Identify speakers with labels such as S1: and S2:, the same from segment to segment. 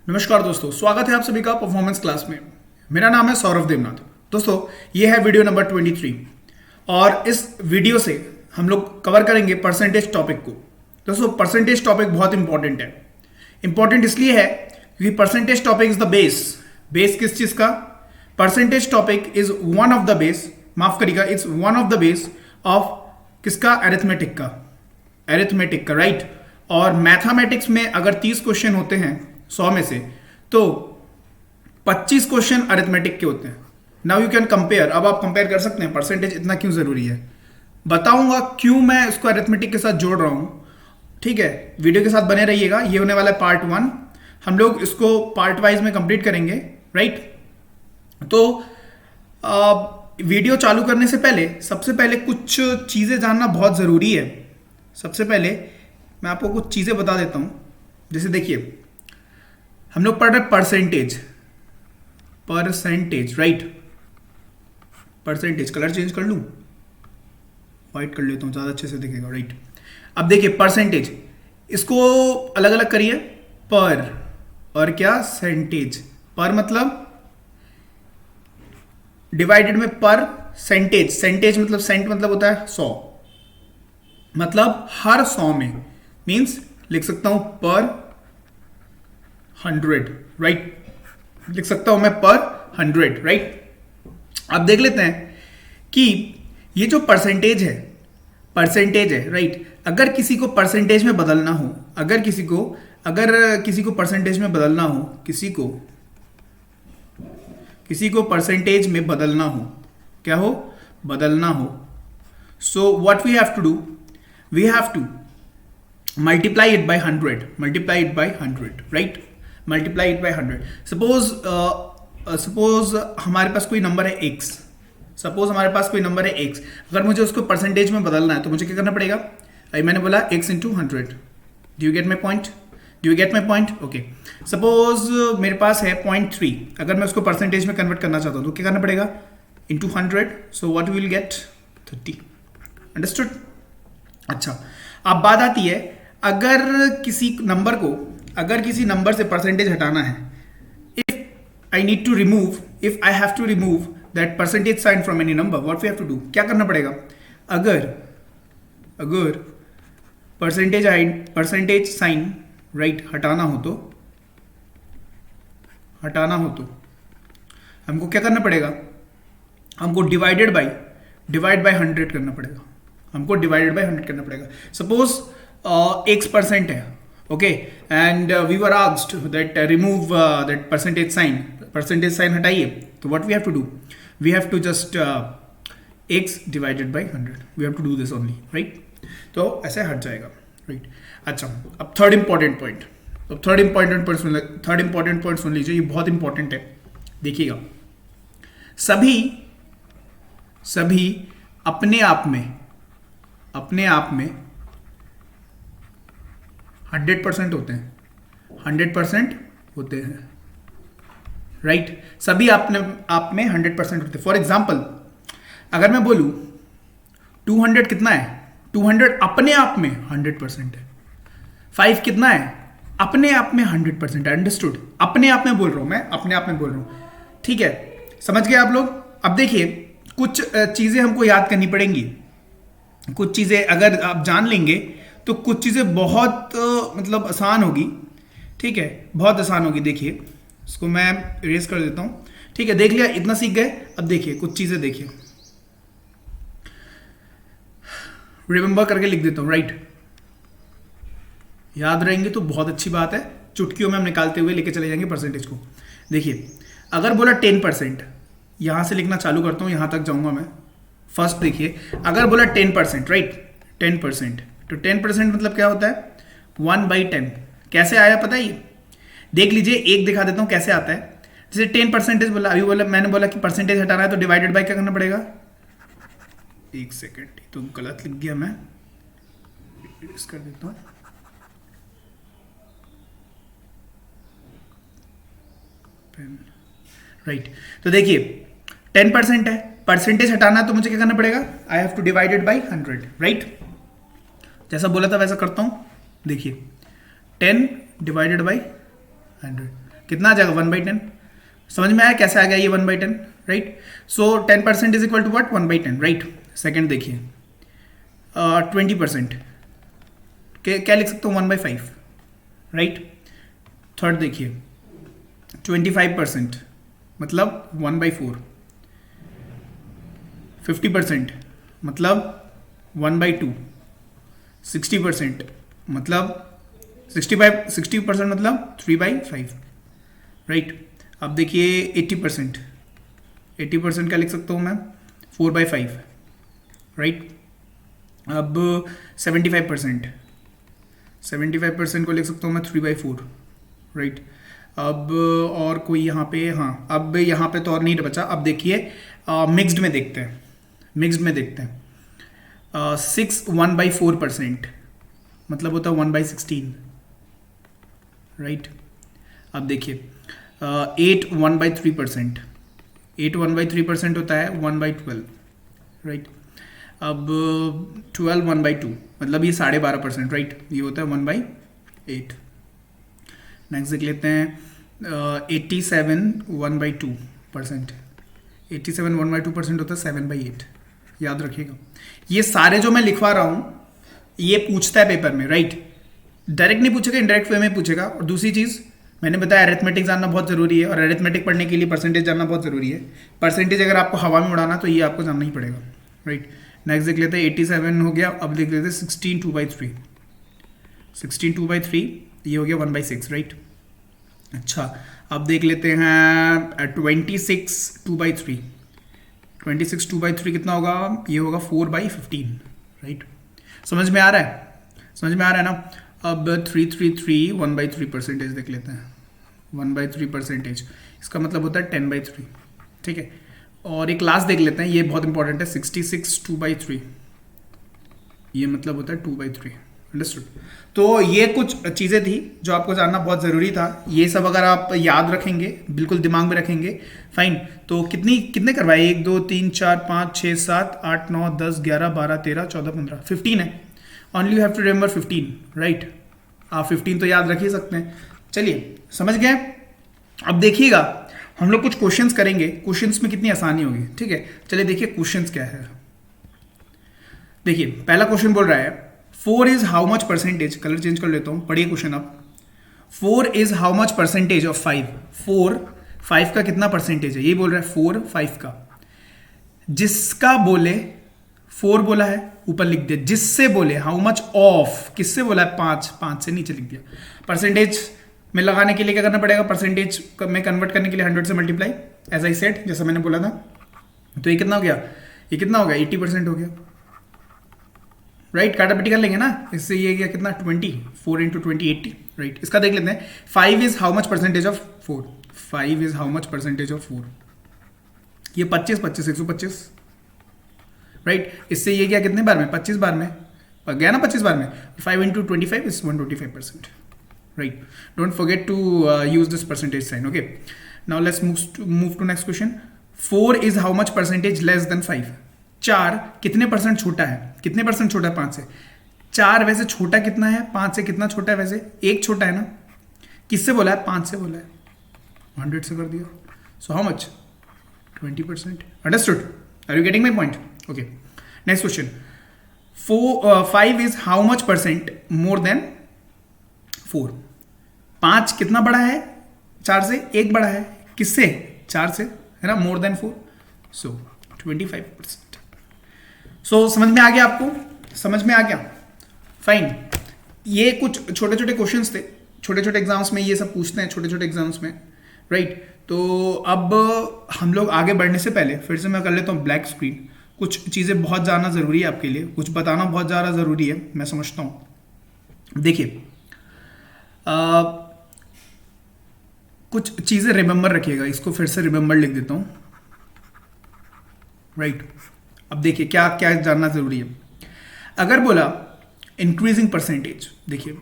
S1: नमस्कार दोस्तों, स्वागत है आप सभी का परफॉर्मेंस क्लास में। मेरा नाम है सौरभ देवनाथ। दोस्तों, ये है वीडियो नंबर 23 और इस वीडियो से हम लोग कवर करेंगे परसेंटेज टॉपिक को। दोस्तों, परसेंटेज टॉपिक बहुत इंपॉर्टेंट है। इंपॉर्टेंट इसलिए है क्योंकि percentage topic is the base. Base किस चीज का? Percentage topic is one of the base, माफ करिएगा, it's one of the base of किसका? अरिथमेटिक का। अरिथमेटिक का, राइट। और मैथमेटिक्स में अगर 30 क्वेश्चन होते हैं 100 में से, तो 25 क्वेश्चन अरिथमेटिक के होते हैं। Now you can compare. अब आप कंपेयर कर सकते हैं परसेंटेज इतना क्यों जरूरी है। बताऊंगा क्यों मैं इसको अरिथमेटिक के साथ जोड़ रहा हूं। ठीक है, वीडियो के साथ बने रहिएगा। ये होने वाला है पार्ट 1। हम लोग इसको पार्ट वाइज में कंप्लीट करेंगे, राइट। तो वीडियो चालू करने से पहले सबसे पहले कुछ चीजें जानना बहुत जरूरी है। सबसे पहले मैं आपको कुछ चीजें बता देता हूं। जैसे देखिए, हम लोग पढ़ रहे percentage. Percentage, right. Percentage colour change कर लूं, व्हाइट कर लेता हूं, ज्यादा अच्छे से दिखेगा, राइट। अब देखिए परसेंटेज, इसको अलग अलग करिए। पर और क्या? सेंटेज। पर मतलब डिवाइडेड में पर सेंटेज। सेंटेज मतलब सेंट मतलब होता है 100, मतलब हर 100 में, मींस लिख सकता हूं पर 100, राइट। लिख सकता हूं मैं पर 100, राइट। अब देख लेते हैं कि ये जो परसेंटेज है, राइट। अगर किसी को परसेंटेज में बदलना हो, अगर किसी को परसेंटेज में बदलना हो, किसी को परसेंटेज में बदलना हो, क्या हो? बदलना हो। So what we have to do? We have to multiply it by 100, right. Multiply it by 100। Suppose हमारे पास कोई नंबर है x। अगर मुझे उसको परसेंटेज में बदलना है तो मुझे क्या करना पड़ेगा? अभी मैंने बोला x into 100। Do you get my point? Okay. Suppose मेरे पास है 0.3। अगर मैं उसको परसेंटेज में कन्वर्ट करना चाहता हूं तो क्या करना पड़ेगा? Into 100। So what will get? 30। Understood? अच्छा, अब बात आती है, अगर किसी नंबर से परसेंटेज हटाना है, if I have to remove that percentage sign from any number, what we have to do? क्या करना पड़ेगा? अगर परसेंटेज साइन, राइट, हटाना हो तो हमको क्या करना पड़ेगा? हमको डिवाइड बाय 100 करना पड़ेगा। सपोज x% है, okay, and we were asked that remove that percentage sign हटाइए, तो what we have to do? We have to just x divided by 100। We have to do this only, right. तो ऐसे हट जाएगा, right. अच्छा, अब third important point सुन लीजिए, ये बहुत इंपॉर्टेंट है। देखिएगा, सभी अपने आप में 100% होते हैं, राइट। सभी अपने आप में 100% होते हैं। फॉर एग्जाम्पल, अगर मैं बोलूं 200 कितना है? 200 अपने आप में 100% है। 5 कितना है? अपने आप में 100% है। अंडरस्टूड? अपने आप में बोल रहा हूं। ठीक है, समझ गए आप लोग? अब देखिए, कुछ चीजें हमको याद करनी पड़ेंगी। कुछ चीजें अगर आप जान लेंगे तो कुछ चीजें बहुत मतलब आसान होगी। ठीक है, बहुत आसान होगी। देखिए, इसको मैं इरेज कर देता हूं। ठीक है, देख लिया, इतना सीख गए। अब देखिए कुछ चीजें, देखिए, रिमेंबर करके लिख देता हूं, राइट। याद रहेंगे तो बहुत अच्छी बात है। चुटकियों में हम निकालते हुए लेके चले जाएंगे परसेंटेज को। देखिए, अगर बोला 10%, यहां से लिखना चालू करता हूं, यहां तक जाऊंगा मैं। फर्स्ट देखिए, अगर बोला 10%, राइट, 10%, तो 10% मतलब क्या होता है? 1/10। कैसे आया पता है? ये देख लीजिए, एक दिखा देता हूं कैसे आता है। जैसे 10% मैंने बोला कि परसेंटेज हटाना है तो डिवाइडेड बाय क्या करना पड़ेगा? एक सेकेंड, तो गलत लिख गया मैं, कर देता हूं। राइट, तो देखिए 10% है, परसेंटेज हटाना है तो मुझे क्या करना पड़ेगा? I have two divided by 100, right. जैसा बोला था वैसा करता हूं। देखिए 10 डिवाइडेड बाय 100, कितना आ जाएगा 1/10। समझ में आया कैसे आ गया ये 1/10, right. So 10% is equal to what 1/10, right. Second देखिए 20% क्या लिख सकता हूँ 1/5, राइट। थर्ड देखिए 25% मतलब 1/4, 50% मतलब 1/2, 60% मतलब 60% मतलब 3/5, राइट। अब देखिए 80% क्या लिख सकता हूँ मैं 4/5, राइट। अब 75% को लिख सकता हूँ मैं 3/4, राइट। अब और कोई यहाँ पे, हाँ अब यहाँ पे तो और नहीं बचा। अब देखिए मिक्स्ड में देखते हैं, 6 1/4% मतलब होता है 1/16, राइट। अब देखिए 8 1/3%, 8 1/3% होता है 1/12, राइट। अब 12 1/2 मतलब ये 12.5%, राइट। ये होता है 1/8। नेक्स्ट देख लेते हैं 87 1/2%, 87 1/2% होता है 7/8। याद रखिएगा ये सारे जो मैं लिखवा रहा हूँ ये पूछता है पेपर में, राइट। डायरेक्ट नहीं पूछेगा, इनडायरेक्ट वे में पूछेगा। और दूसरी चीज़ मैंने बताया अरिथमेटिक जानना बहुत ज़रूरी है, और अरिथमेटिक पढ़ने के लिए परसेंटेज जानना बहुत ज़रूरी है। परसेंटेज अगर आपको हवा में उड़ाना तो ये आपको जानना ही पड़ेगा, राइट। नेक्स्ट देख लेते हैं 87 हो गया। अब देख लेते हैं 16 2/3, 16 2/3 ये हो गया 1/6, राइट। अच्छा अब देख लेते हैं 26 2/3, 26 2/3 कितना होगा, ये होगा 4/15, राइट। समझ में आ रहा है, समझ में आ रहा है ना। अब 333 1/3% देख लेते हैं, 1/3%, इसका मतलब होता है 10/3, ठीक है। और एक लास्ट देख लेते हैं, ये बहुत इंपॉर्टेंट है, 66 2/3, ये मतलब होता है 2/3, अंडरस्टूड। तो ये कुछ चीज़ें थी जो आपको जानना बहुत ज़रूरी था। ये सब अगर आप याद रखेंगे, बिल्कुल दिमाग में रखेंगे, फाइन। तो कितने करवाए, 1 2 3 4 5 6 7 8 9 10 11 12 13 14 15 15 है। Only you have to remember 15, right. आप 15 तो याद रख ही सकते हैं। चलिए समझ गए। अब देखिएगा हम लोग कुछ क्वेश्चंस करेंगे, क्वेश्चंस में कितनी आसानी होगी, ठीक है। चलिए देखिए क्वेश्चंस क्या है। देखिए पहला क्वेश्चन बोल रहा है 4 is how much percentage, colour change कर लेता हूं, पढ़िए क्वेश्चन आप। 4 is how much percentage of 5, 4 5 का कितना परसेंटेज है, ये बोल रहा है 4 5 का। जिसका बोले 4 बोला है, ऊपर लिख दिया। जिससे बोले हाउ मच ऑफ, किससे बोला है 5 से नीचे लिख दिया। परसेंटेज में लगाने के लिए क्या करना पड़ेगा, परसेंटेज में कन्वर्ट करने के लिए 100 से मल्टीप्लाई, एज आई सेड, जैसा मैंने बोला था। तो ये कितना हो गया, ये कितना हो गया 80% हो गया, राइट। काटा पिटी कर लेंगे ना, इससे ये गया कितना 20, 4 × 20 80, राइट। इसका देख लेते हैं 5 is how much percentage of 4, 5 is how much percentage of 4, ये 25 25 125, राइट। इससे ये गया कितने बार में, 25 बार में गया ना, 25 बार में। 5 × 25 is 125%, right. Don't forget to use this percentage sign, okay. Now let's move to next question. 4 is how much percentage less than 5, 4 कितने परसेंट छोटा है, कितने परसेंट छोटा है 5 से। 4 वैसे छोटा कितना है, 5 से कितना छोटा है, वैसे 1 छोटा है ना। किससे बोला है, 5 से बोला है, 100 से कर दिया। So how much, 20%, understood. Are you getting my point, okay. Next question 5 is how much percent more than 4, 5 कितना बड़ा है 4 से, 1 बड़ा है, किससे 4 से, है ना, मोर देन 4, सो 25%। सो समझ में आ गया आपको, समझ में आ गया, फाइन। ये कुछ छोटे छोटे क्वेश्चंस थे, छोटे छोटे एग्जाम्स में ये सब पूछते हैं, छोटे छोटे एग्जाम्स में, राइट। तो अब हम लोग आगे बढ़ने से पहले फिर से मैं कर लेता हूँ ब्लैक स्क्रीन। कुछ चीज़ें बहुत जानना ज़रूरी है आपके लिए, कुछ बताना बहुत ज़्यादा ज़रूरी है, मैं समझता हूँ। देखिए कुछ चीज़ें रिमेंबर रखिएगा, इसको फिर से रिमेंबर लिख देता हूँ, राइट। अब देखिए क्या क्या जानना ज़रूरी है। अगर बोला इंक्रीजिंग परसेंटेज, देखिए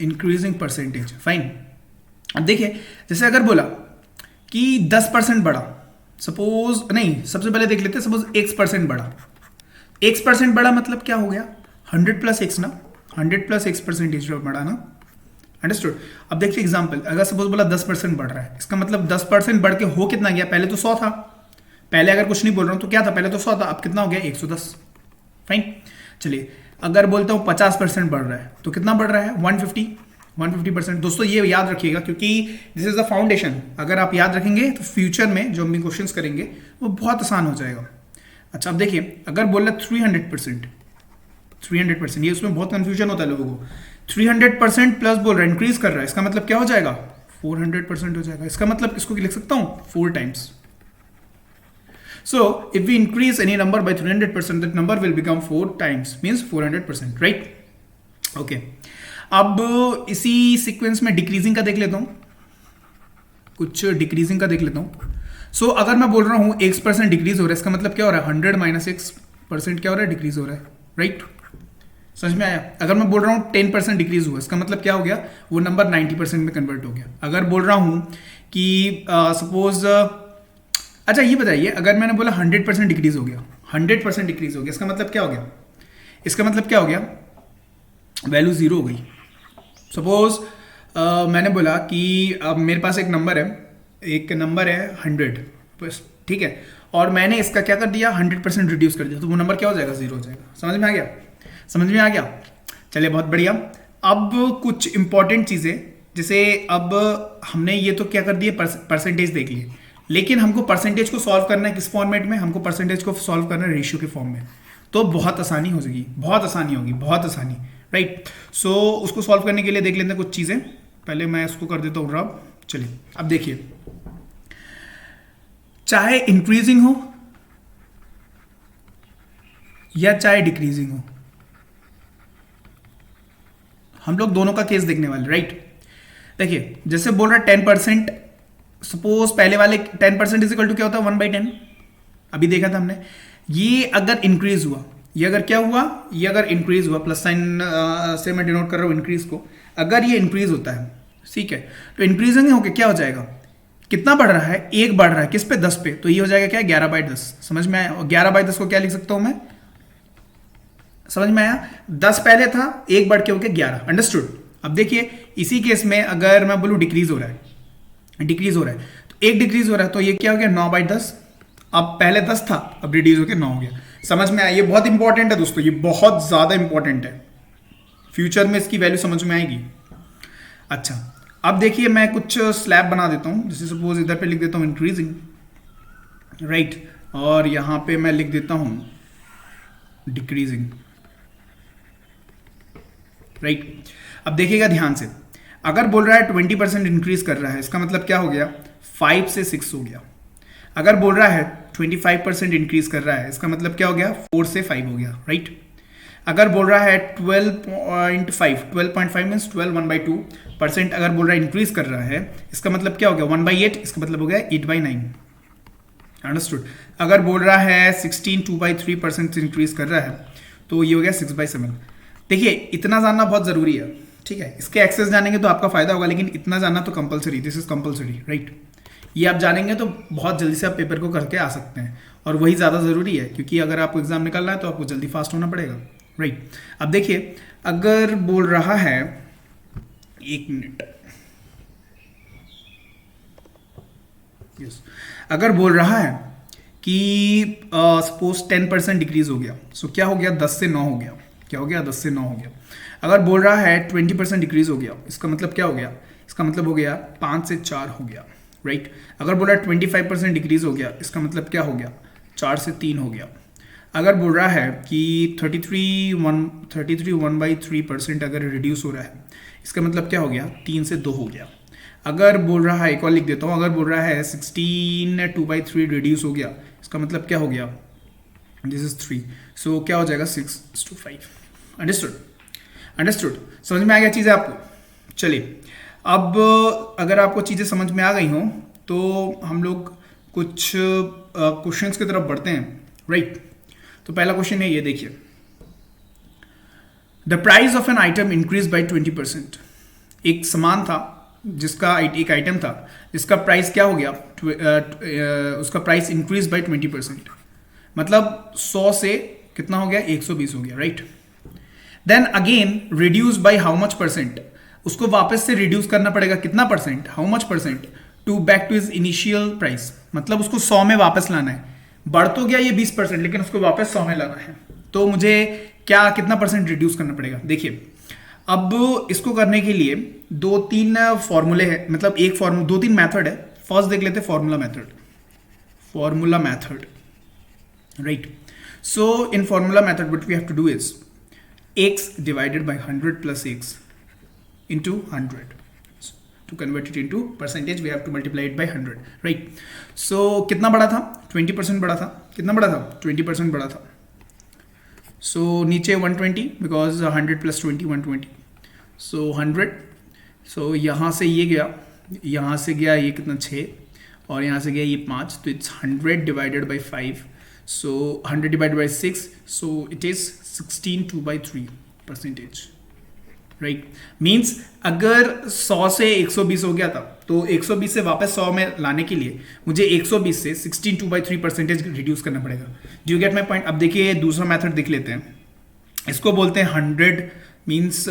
S1: इंक्रीजिंग परसेंटेज, फाइन। अब देखिए जैसे अगर बोला कि 10% बढ़ा, सपोज नहीं, सबसे पहले देख लेते हैं, सपोज x% बढ़ा, x% बढ़ा मतलब क्या हो गया, 100 + x ना, 100 + x परसेंटेज बढ़ा ना, अंडरस्टूड। अब देखिए एग्जांपल, अगर सपोज बोला 10% बढ़ रहा है, इसका मतलब 10% बढ़ के हो कितना गया, पहले तो 100 था, पहले अगर कुछ नहीं बोल रहा हूं तो क्या था, पहले तो 100 था, अब कितना हो गया 110। फाइन। चलिए अगर बोलता हूं 50% बढ़ रहा है तो कितना बढ़ रहा है 150%। दोस्तों ये याद रखिएगा क्योंकि दिस इज द फाउंडेशन, अगर आप याद रखेंगे तो फ्यूचर में जो हम भी क्वेश्चंस करेंगे वो बहुत आसान हो जाएगा। अच्छा अब देखिए अगर बोल रहा 300%, ये उसमें बहुत कंफ्यूजन होता है लोगों को। 300% प्लस बोल रहा है, इंक्रीज कर रहा है, इसका मतलब क्या हो जाएगा 400% हो जाएगा। इसका मतलब इसको लिख सकता हूं 4 times. So if we increase any number by 300%, that number will become 4 times, means 400%, right? Okay. अब इसी सीक्वेंस में डिक्रीजिंग का देख लेता हूं, कुछ डिक्रीजिंग का देख लेता हूं। सो अगर मैं बोल रहा हूं x% डिक्रीज हो रहा है, इसका मतलब क्या हो रहा है 100 माइनस x% क्या हो रहा है, डिक्रीज हो रहा है, राइट? समझ में आया? अगर मैं बोल रहा हूं 10% डिक्रीज हुआ, इसका मतलब क्या हो गया, वो नंबर 90% में कन्वर्ट हो गया। अगर बोल रहा हूं कि सपोज अच्छा ये बताइए, अगर मैंने बोला 100% डिक्रीज हो गया, 100% डिक्रीज हो गया, इसका मतलब क्या हो गया, इसका मतलब क्या हो गया, वैल्यू 0 हो गई। सपोज मैंने बोला कि अब मेरे पास एक नंबर है 100, बस ठीक है, और मैंने इसका क्या कर दिया 100% रिड्यूस कर दिया, तो वो नंबर क्या हो जाएगा 0 हो जाएगा। समझ में आ गया? समझ में आ गया? चलिए बहुत बढ़िया। अब कुछ इंपॉर्टेंट चीज़ें, जैसे अब हमने ये तो क्या कर दिए, परसेंटेज देख लिए, लेकिन हमको परसेंटेज को सॉल्व करना है किस फॉर्मेट में, हमको परसेंटेज को सॉल्व करना है रेशियो के फॉर्म में, तो बहुत आसानी हो जाएगी, बहुत आसानी होगी, बहुत आसानी, राइट? सो उसको सॉल्व करने के लिए देख लेते हैं कुछ चीज़ें। पहले मैं इसको कर देता हूँ रब। चलिए अब देखिए, चाहे इंक्रीजिंग हो या चाहे डिक्रीजिंग हो, हम लोग दोनों का केस देखने वाले, राइट? देखिए जैसे बोल रहा है 10%, सपोज पहले वाले 10% इज इक्वल टू क्या होता है 1/10, अभी देखा था हमने। ये अगर इंक्रीज हुआ, ये अगर क्या हुआ, ये अगर इंक्रीज हुआ, प्लस साइन से मैं डिनोट कर रहा हूँ इंक्रीज को, अगर ये इंक्रीज होता है, ठीक है, तो इंक्रीजिंग होके क्या हो जाएगा, कितना बढ़ रहा है, 1 बढ़ रहा है, किस पे 10 पे, तो ये हो जाएगा क्या 11/10। समझ में आया? और 11/10 को क्या लिख सकता हूं मैं, समझ में आया? 10 पहले था, 1 बढ़ के हो गया 11, अंडरस्टूड। अब देखिए इसी केस में अगर मैं बोलूं डिक्रीज हो रहा है, डिक्रीज हो रहा है, तो 1 डिक्रीज हो रहा है, तो ये क्या हो गया 9/10। अब पहले 10 था, अब रिड्यूस होकर 9 हो गया। समझ में आया? ये बहुत इंपॉर्टेंट है दोस्तों, ये बहुत ज्यादा इंपॉर्टेंट है, फ्यूचर में इसकी वैल्यू समझ में आएगी। अच्छा अब देखिए मैं कुछ स्लैब बना देता हूं, जैसे सपोज इधर पे लिख देता हूं इंक्रीजिंग, राइट, और यहां पे मैं लिख देता हूं डिक्रीजिंग, राइट। अब देखिएगा ध्यान से, अगर बोल रहा है 20% इंक्रीज कर रहा है, इसका मतलब क्या हो गया 5 से 6 हो गया। अगर बोल रहा है 25% इंक्रीज कर रहा है, इसका मतलब क्या हो गया 4 से 5 हो गया, राइट। अगर बोल रहा है 12.5 मीन्स 1/2% अगर बोल रहा है इंक्रीज कर रहा है, इसका मतलब क्या हो गया 1/8, इसका मतलब हो गया 8/9, अंडरस्टूड। अगर बोल रहा है 16 2/3% इंक्रीज कर रहा है, तो ये हो गया 6/7। देखिए इतना जानना बहुत जरूरी है, ठीक है। इसके एक्सेस जानेंगे तो आपका फायदा होगा, लेकिन इतना जानना तो compulsory, this is compulsory, right. ये आप जानेंगे तो बहुत जल्दी से आप पेपर को करके आ सकते हैं, और वही ज़्यादा ज़रूरी है, क्योंकि अगर आपको एग्जाम निकालना है तो आपको जल्दी फास्ट होना पड़ेगा, राइट। अब देखिए अगर बोल रहा है, एक मिनट, यस, अगर बोल रहा है कि सपोज 10% डिक्रीज हो गया, सो क्या हो गया 10 से 9 हो गया, क्या हो गया 10 से 9 हो गया। अगर बोल रहा है 20% डिक्रीज हो गया, इसका मतलब क्या हो गया, इसका मतलब हो गया 5 से 4 हो गया, राइट। अगर बोल रहा है 25% डिक्रीज हो गया, इसका मतलब क्या हो गया 4 से 3 हो गया। अगर बोल रहा है कि 1/3% अगर रिड्यूस हो रहा है, इसका मतलब क्या हो गया 3 से 2 हो गया। अगर बोल रहा है, एक और लिख देता हूँ, अगर बोल रहा है 16 2/3 रिड्यूस हो गया, इसका मतलब क्या हो गया, दिस इज 3, सो क्या हो जाएगा 6:5। अंडरस्टूड, अंडरस्टूड, समझ में आ गया चीज़ें आपको। चलिए अब अगर आपको चीज़ें समझ में आ गई हों तो हम लोग कुछ क्वेश्चंस की तरफ बढ़ते हैं, राइट। तो पहला क्वेश्चन है ये, देखिए, the price of an item increase by 20%। एक सामान था जिसका, एक आइटम था जिसका प्राइस क्या हो गया, उसका प्राइस इंक्रीज बाय 20%, मतलब 100 से कितना हो गया 120 हो गया, right. Then again reduce by how much percent, उसको वापस से रिड्यूस करना पड़ेगा कितना percent, how much percent, to back to is initial price, मतलब उसको 100 में वापस लाना है। बढ़ तो गया ये 20%, लेकिन उसको वापस 100 में लाना है, तो मुझे क्या कितना परसेंट रिड्यूस करना पड़ेगा। देखिए अब इसको करने के लिए 2-3 फॉर्मूले हैं, मतलब एक फॉर्मूला 2-3 मेथड है। फर्स्ट देख लेते हैं formula method, right. So in formula method what we have to do is x divided by 100 plus x into 100. To convert it into percentage we have to multiply it by 100, right? So कितना बड़ा था, 20% बड़ा था। कितना बड़ा था, 20% बड़ा था। So नीचे 120 because 100 plus 20 120, so 100। so यहाँ से ये गया, यहाँ से गया ये कितना 6, और यहाँ से गया ये 5, तो it's 100 divided by 5, so 100 divided by 6, so it is 16/3%, right. Means अगर 100 से 120 हो गया था, तो 120 से वापस 100 में लाने के लिए मुझे 120 से 16/3% रिड्यूस करना पड़ेगा। Do you get my point. अब देखिए दूसरा मेथड देख लेते हैं, इसको बोलते हैं 100 मीन्स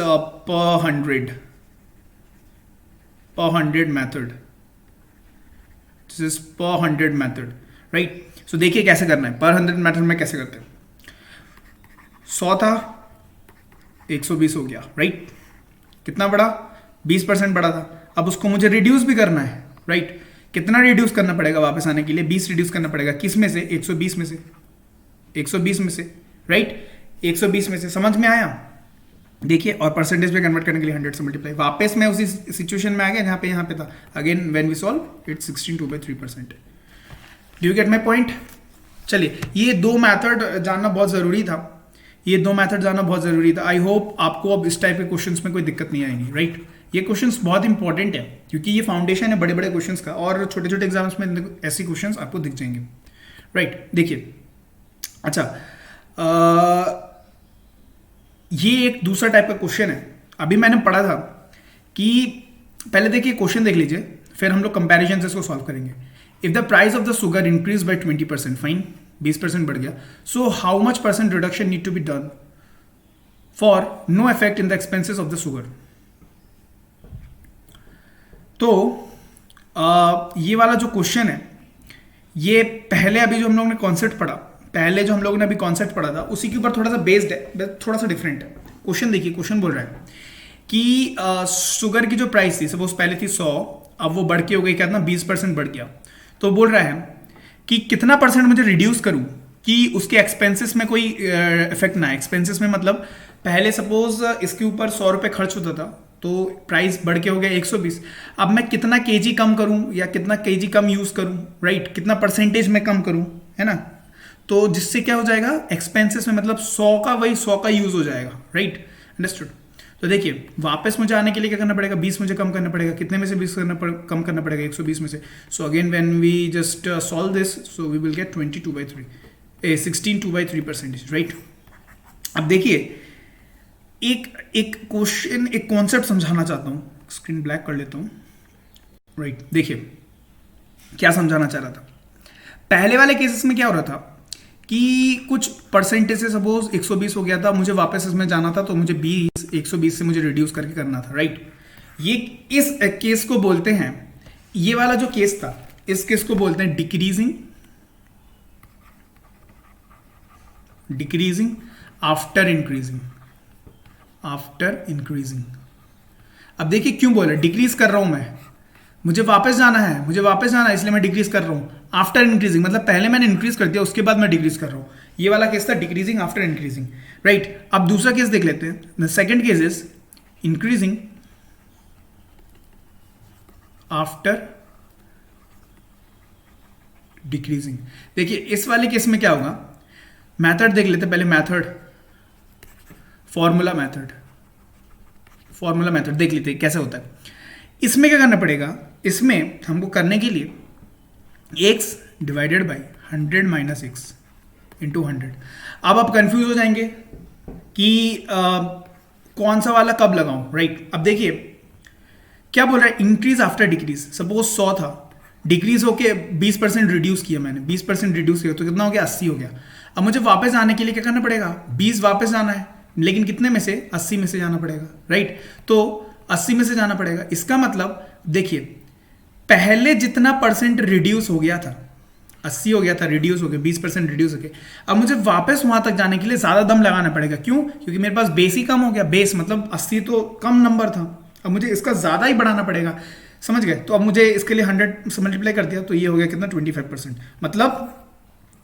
S1: पर 100 मेथड, दिस इज पर 100 मेथड, राइट। सो देखिए कैसे करना है, पर 100 मेथड में कैसे करते हैं। 100 था, 120 हो गया, राइट। कितना बड़ा, 20% बड़ा था। अब उसको मुझे रिड्यूस भी करना है, राइट। कितना रिड्यूस करना पड़ेगा वापस आने के लिए, 20 रिड्यूस करना पड़ेगा। किस में से, 120 में से, 120 में से, राइट, 120 में से। समझ में आया। देखिए और परसेंटेज में कन्वर्ट करने के लिए 100 से मल्टीप्लाई, वापस मैं उसी सिचुएशन में आ गया जहाँ पे था। Again when we solve it's 16/3%। Do you get my point. चलिए ये दो मैथड जानना बहुत जरूरी था, ये दो मेथड जानना बहुत जरूरी था। आई होप आपको अब इस टाइप के क्वेश्चंस में कोई दिक्कत नहीं आएगी, राइट। ये क्वेश्चंस बहुत इंपॉर्टेंट है क्योंकि ये फाउंडेशन है बड़े बड़े क्वेश्चंस का, और छोटे छोटे एग्जाम्स में ऐसे क्वेश्चंस आपको दिख जाएंगे, राइट। देखिए अच्छा ये एक दूसरा टाइप का क्वेश्चन है। अभी मैंने पढ़ा था कि पहले देखिए क्वेश्चन देख लीजिए, फिर हम लोग कंपैरिजन से इसको सॉल्व करेंगे। If the price of the sugar increase by 20%, fine, 20% बढ़ गया। So how much percent reduction need to be done for no effect in the expenses of the sugar. तो ये वाला जो क्वेश्चन है, ये पहले अभी जो हम लोगों ने कॉन्सेप्ट पढ़ा, पहले जो हम लोगों ने अभी कॉन्सेप्ट पढ़ा था उसी के ऊपर थोड़ा सा बेस्ड है, थोड़ा सा डिफरेंट है। क्वेश्चन देखिए, क्वेश्चन बोल रहा है कि शुगर की जो प्राइस थी, सपोज पहले थी 100, अब वो बढ़ के हो गई कितना, 20% बढ़ गया। तो बोल रहा है कि कितना परसेंट मुझे रिड्यूस करूं कि उसके एक्सपेंसेस में कोई इफेक्ट ना है। एक्सपेंसेस में मतलब पहले सपोज इसके ऊपर 100 रुपये खर्च होता था, तो प्राइस बढ़ के हो गया 120। अब मैं कितना केजी कम करूं या कितना केजी कम यूज करूं, राइट, कितना परसेंटेज में कम करूं, है ना। तो जिससे क्या हो जाएगा, एक्सपेंसेस में मतलब 100 का वही 100 का यूज हो जाएगा, राइट, अंडरस्टूड। तो देखिए वापस मुझे आने के लिए क्या करना पड़ेगा, 20 मुझे कम करना पड़ेगा। कितने में से 20 कम करना पड़ेगा, 120 में से। So again when we just solve this, so we will get 16/3%, right. अब देखिए एक क्वेश्चन, एक कॉन्सेप्ट समझाना चाहता हूँ, स्क्रीन ब्लैक कर लेता हूँ, राइट। देखिए क्या समझाना चाह रहा था। पहले वाले केसेस में क्या हो रहा था कि कुछ परसेंटेज से सपोज 120 हो गया था, मुझे वापस इसमें जाना था, तो मुझे 120 से मुझे रिड्यूस करके करना था, राइट। ये इस केस को बोलते हैं, ये वाला जो केस था इस केस को बोलते हैं डिक्रीजिंग आफ्टर इंक्रीजिंग। अब देखिए क्यों बोल रहा है, डिक्रीज कर रहा हूं मैं, मुझे वापस जाना है, इसलिए मैं डिक्रीज कर रहा हूं। आफ्टर इंक्रीजिंग मतलब पहले मैंने इंक्रीज कर दिया, उसके बाद मैं डिक्रीज कर रहा हूं। ये वाला केस था डिक्रीजिंग आफ्टर इंक्रीजिंग, राइट। अब दूसरा केस देख लेते हैं। The second case is increasing after decreasing. देखिए इस वाले केस में क्या होगा, मेथड देख लेते हैं पहले। मेथड फॉर्मूला मेथड देख लेते हैं कैसे होता है। इसमें क्या करना पड़ेगा, इसमें हमको करने के लिए x divided by 100 minus x into 100। अब आप कंफ्यूज हो जाएंगे कि कौन सा वाला कब लगाऊं, राइट। अब देखिए क्या बोल रहा है, इंक्रीज आफ्टर डिक्रीज। सपोज 100 था, डिक्रीज होके 20% रिड्यूस किया मैंने, 20% रिड्यूस किया तो कितना हो गया, 80 हो गया। अब मुझे वापस आने के लिए क्या करना पड़ेगा, 20 वापस जाना है, लेकिन कितने में से, 80 में से जाना पड़ेगा, राइट। तो 80 में से जाना पड़ेगा। इसका मतलब देखिए, पहले जितना परसेंट रिड्यूस हो गया था, 80 हो गया था, रिड्यूस हो गया 20% रिड्यूस हो गया, अब मुझे वापस वहां तक जाने के लिए ज्यादा दम लगाना पड़ेगा। क्यों? क्योंकि मेरे पास बेस ही कम हो गया। बेस मतलब 80 तो कम नंबर था, अब मुझे इसका ज्यादा ही बढ़ाना पड़ेगा। समझ गए? तो अब मुझे इसके लिए 100 से मल्टीप्लाई कर दिया तो ये हो गया कितना, 25%। मतलब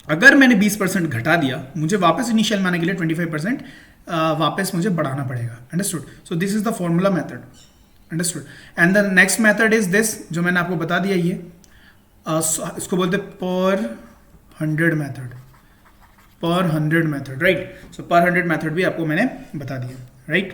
S1: अगर मैंने 20% घटा दिया, मुझे वापस इनिशियल माने के लिए 25% वापस मुझे बढ़ाना पड़ेगा। Understood? So this is the formula method. Understood? And the next method is this, जो मैंने आपको बता दिया, ये इसको बोलते पर 100 मेथड। पर 100 मेथड, राइट? सो पर 100 मेथड भी आपको मैंने बता दिया, राइट?